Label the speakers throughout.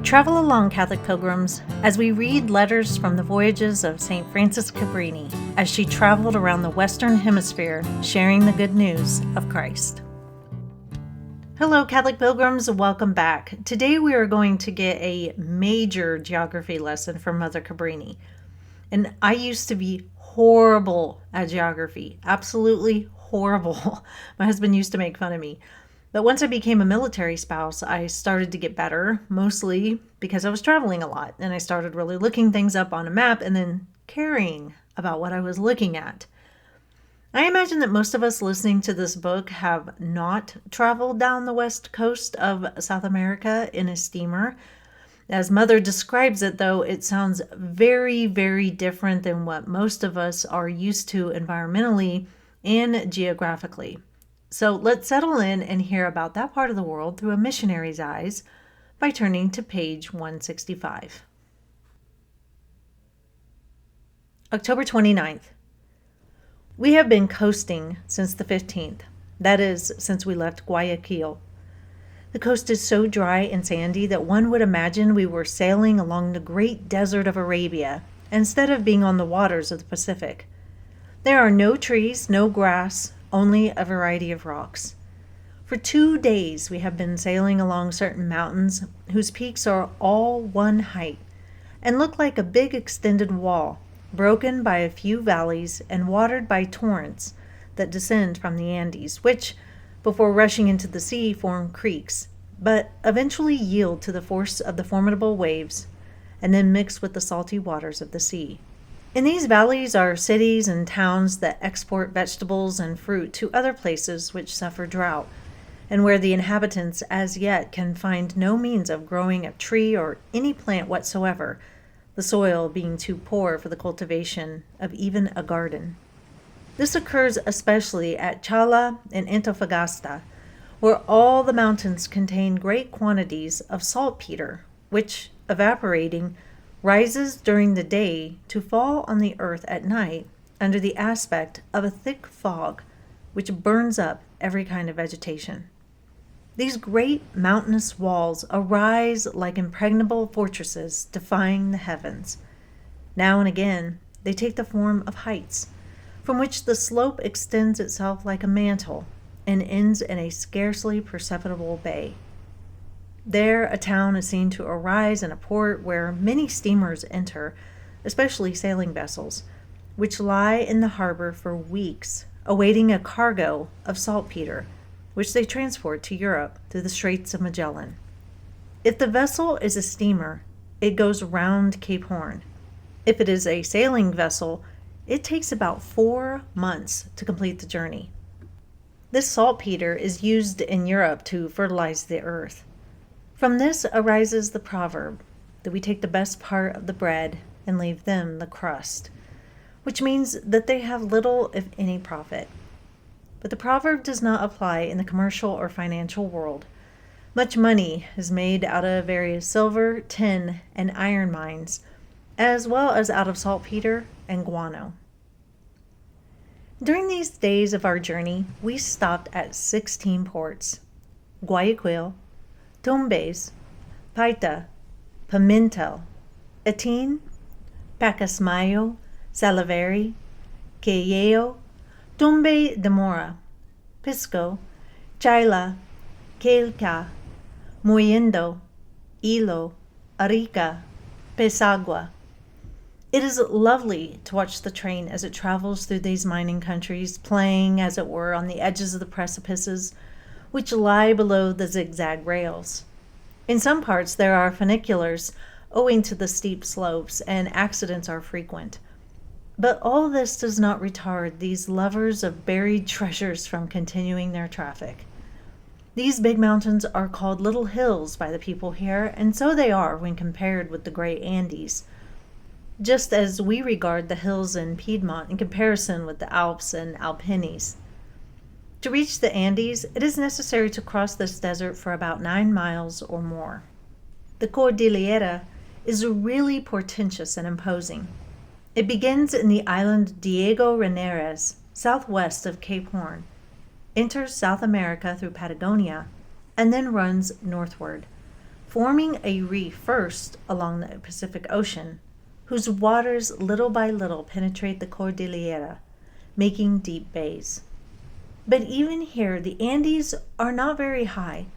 Speaker 1: Travel along, Catholic pilgrims, as we read letters from the voyages of St. Frances Cabrini as she traveled around the Western Hemisphere sharing the good news of Christ. Hello, Catholic pilgrims, welcome back. Today we are going to get a major geography lesson from Mother Cabrini. And I used to be horrible at geography, absolutely horrible. My husband used to make fun of me. But once I became a military spouse, I started to get better, mostly because I was traveling a lot. And I started really looking things up on a map and then caring about what I was looking at. I imagine that most of us listening to this book have not traveled down the west coast of South America in a steamer. As Mother describes it, though, it sounds very, very different than what most of us are used to environmentally and geographically. So let's settle in and hear about that part of the world through a missionary's eyes by turning to page 165. October 29th. We have been coasting since the 15th, that is, since we left Guayaquil. The coast is so dry and sandy that one would imagine we were sailing along the great desert of Arabia instead of being on the waters of the Pacific. There are no trees, no grass, only a variety of rocks. For 2 days we have been sailing along certain mountains whose peaks are all one height and look like a big extended wall, broken by a few valleys and watered by torrents that descend from the Andes, which, before rushing into the sea, form creeks, but eventually yield to the force of the formidable waves and then mix with the salty waters of the sea. In these valleys are cities and towns that export vegetables and fruit to other places which suffer drought, and where the inhabitants as yet can find no means of growing a tree or any plant whatsoever, the soil being too poor for the cultivation of even a garden. This occurs especially at Chala and Antofagasta, where all the mountains contain great quantities of saltpeter, which, evaporating, rises during the day to fall on the earth at night under the aspect of a thick fog which burns up every kind of vegetation. These great mountainous walls arise like impregnable fortresses defying the heavens. Now and again they take the form of heights, from which the slope extends itself like a mantle and ends in a scarcely perceptible bay. There a town is seen to arise in a port where many steamers enter, especially sailing vessels, which lie in the harbor for weeks, awaiting a cargo of saltpeter, which they transport to Europe through the Straits of Magellan. If the vessel is a steamer, it goes round Cape Horn. If it is a sailing vessel, it takes about 4 months to complete the journey. This saltpeter is used in Europe to fertilize the earth. From this arises the proverb that we take the best part of the bread and leave them the crust, which means that they have little, if any, profit. But the proverb does not apply in the commercial or financial world. Much money is made out of various silver, tin, and iron mines, as well as out of saltpeter and guano. During these days of our journey, we stopped at 16 ports: Guayaquil, Tumbes, Paita, Pimentel, Etin, Pacasmayo, Salaverry, Callao, Tumbe de Mora, Pisco, Chayla, Quelca, Mollendo, Ilo, Arica, Pesagua. It is lovely to watch the train as it travels through these mining countries, playing, as it were, on the edges of the precipices, which lie below the zigzag rails. In some parts there are funiculars, owing to the steep slopes, and accidents are frequent. But all this does not retard these lovers of buried treasures from continuing their traffic. These big mountains are called little hills by the people here, and so they are when compared with the great Andes, just as we regard the hills in Piedmont in comparison with the Alps and Alpines. To reach the Andes, it is necessary to cross this desert for about 9 miles or more. The Cordillera is really portentous and imposing. It begins in the island Diego Ramirez, southwest of Cape Horn, enters South America through Patagonia, and then runs northward, forming a reef first along the Pacific Ocean, whose waters little by little penetrate the Cordillera, making deep bays. But even here, the Andes are not very high,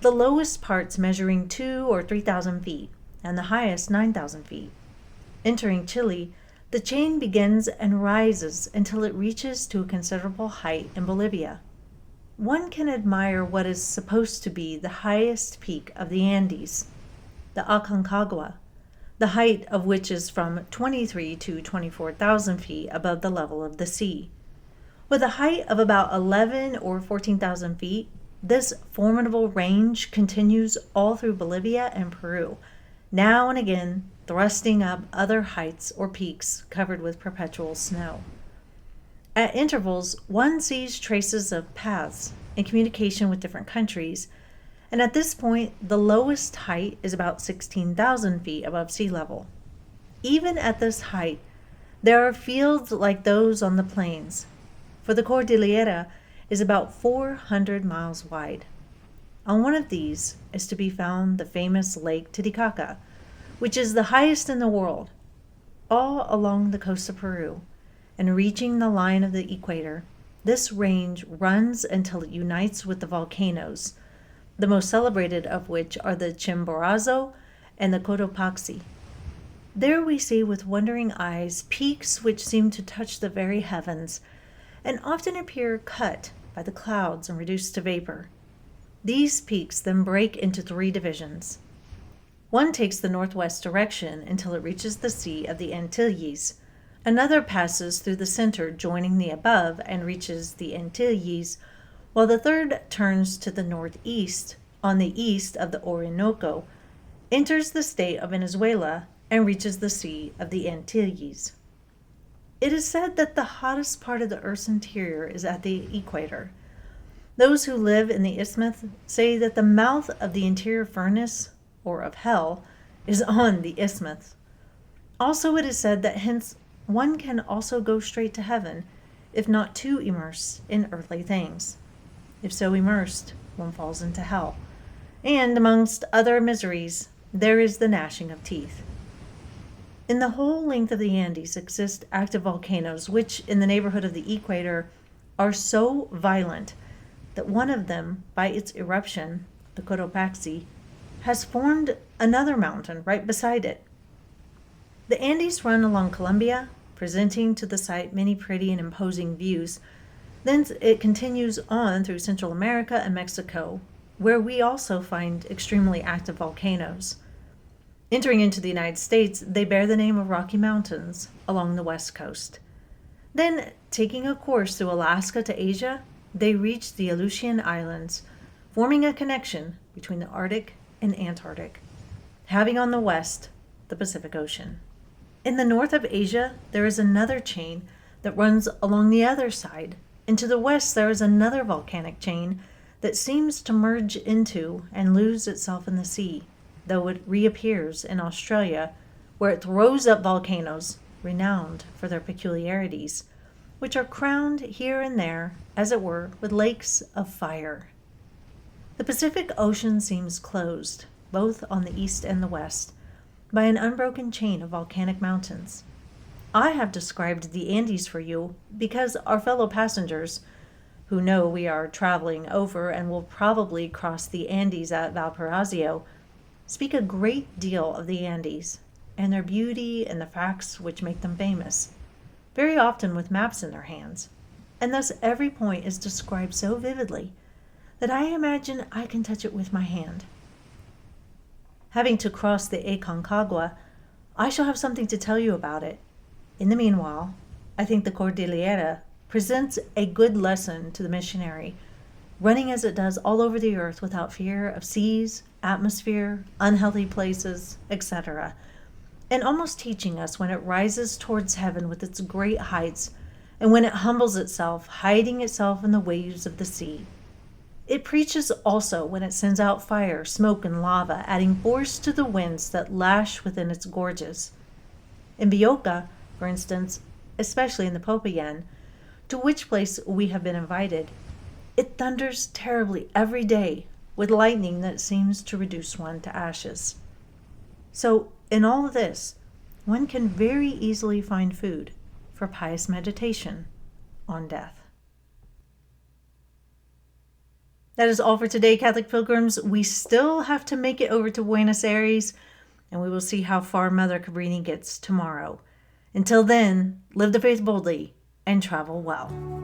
Speaker 1: the lowest parts measuring 2,000 or 3,000 feet, and the highest 9,000 feet. Entering Chile, the chain begins and rises until it reaches to a considerable height in Bolivia. One can admire what is supposed to be the highest peak of the Andes, the Aconcagua, the height of which is from 23,000 to 24,000 feet above the level of the sea. With a height of about 11,000 or 14,000 feet, this formidable range continues all through Bolivia and Peru, now and again thrusting up other heights or peaks covered with perpetual snow. At intervals, one sees traces of paths in communication with different countries, and at this point, the lowest height is about 16,000 feet above sea level. Even at this height, there are fields like those on the plains, for the Cordillera is about 400 miles wide. On one of these is to be found the famous Lake Titicaca, which is the highest in the world, all along the coast of Peru, and reaching the line of the equator. This range runs until it unites with the volcanoes, the most celebrated of which are the Chimborazo and the Cotopaxi. There we see with wondering eyes peaks which seem to touch the very heavens, and often appear cut by the clouds and reduced to vapor. These peaks then break into 3 divisions. One takes the northwest direction until it reaches the Sea of the Antilles. Another passes through the center, joining the above, and reaches the Antilles, while the third turns to the northeast on the east of the Orinoco, enters the state of Venezuela, and reaches the Sea of the Antilles. It is said that the hottest part of the Earth's interior is at the equator. Those who live in the isthmus say that the mouth of the interior furnace, or of hell, is on the isthmus. Also, it is said that hence one can also go straight to heaven, if not too immersed in earthly things. If so immersed, one falls into hell. And amongst other miseries, there is the gnashing of teeth. In the whole length of the Andes exist active volcanoes, which, in the neighborhood of the equator, are so violent that one of them, by its eruption, the Cotopaxi, has formed another mountain right beside it. The Andes run along Colombia, presenting to the sight many pretty and imposing views. Thence it continues on through Central America and Mexico, where we also find extremely active volcanoes. Entering into the United States, they bear the name of Rocky Mountains along the west coast. Then, taking a course through Alaska to Asia, they reach the Aleutian Islands, forming a connection between the Arctic and Antarctic, having on the west the Pacific Ocean. In the north of Asia, there is another chain that runs along the other side, and to the west there is another volcanic chain that seems to merge into and lose itself in the sea, though it reappears in Australia, where it throws up volcanoes renowned for their peculiarities, which are crowned here and there, as it were, with lakes of fire. The Pacific Ocean seems closed, both on the east and the west, by an unbroken chain of volcanic mountains. I have described the Andes for you because our fellow passengers, who know we are traveling over and will probably cross the Andes at Valparaiso, speak a great deal of the Andes and their beauty and the facts which make them famous, very often with maps in their hands, and thus every point is described so vividly that I imagine I can touch it with my hand. Having to cross the Aconcagua, I shall have something to tell you about it. In the meanwhile, I think the Cordillera presents a good lesson to the missionary, running as it does all over the earth without fear of seas, atmosphere, unhealthy places, etc., and almost teaching us when it rises towards heaven with its great heights, and when it humbles itself, hiding itself in the waves of the sea. It preaches also when it sends out fire, smoke, and lava, adding force to the winds that lash within its gorges. In Bioca, for instance, especially in the Popayan, to which place we have been invited, it thunders terribly every day, with lightning that seems to reduce one to ashes. So, in all of this, one can very easily find food for pious meditation on death. That is all for today, Catholic Pilgrims. We still have to make it over to Buenos Aires, and we will see how far Mother Cabrini gets tomorrow. Until then, live the faith boldly and travel well.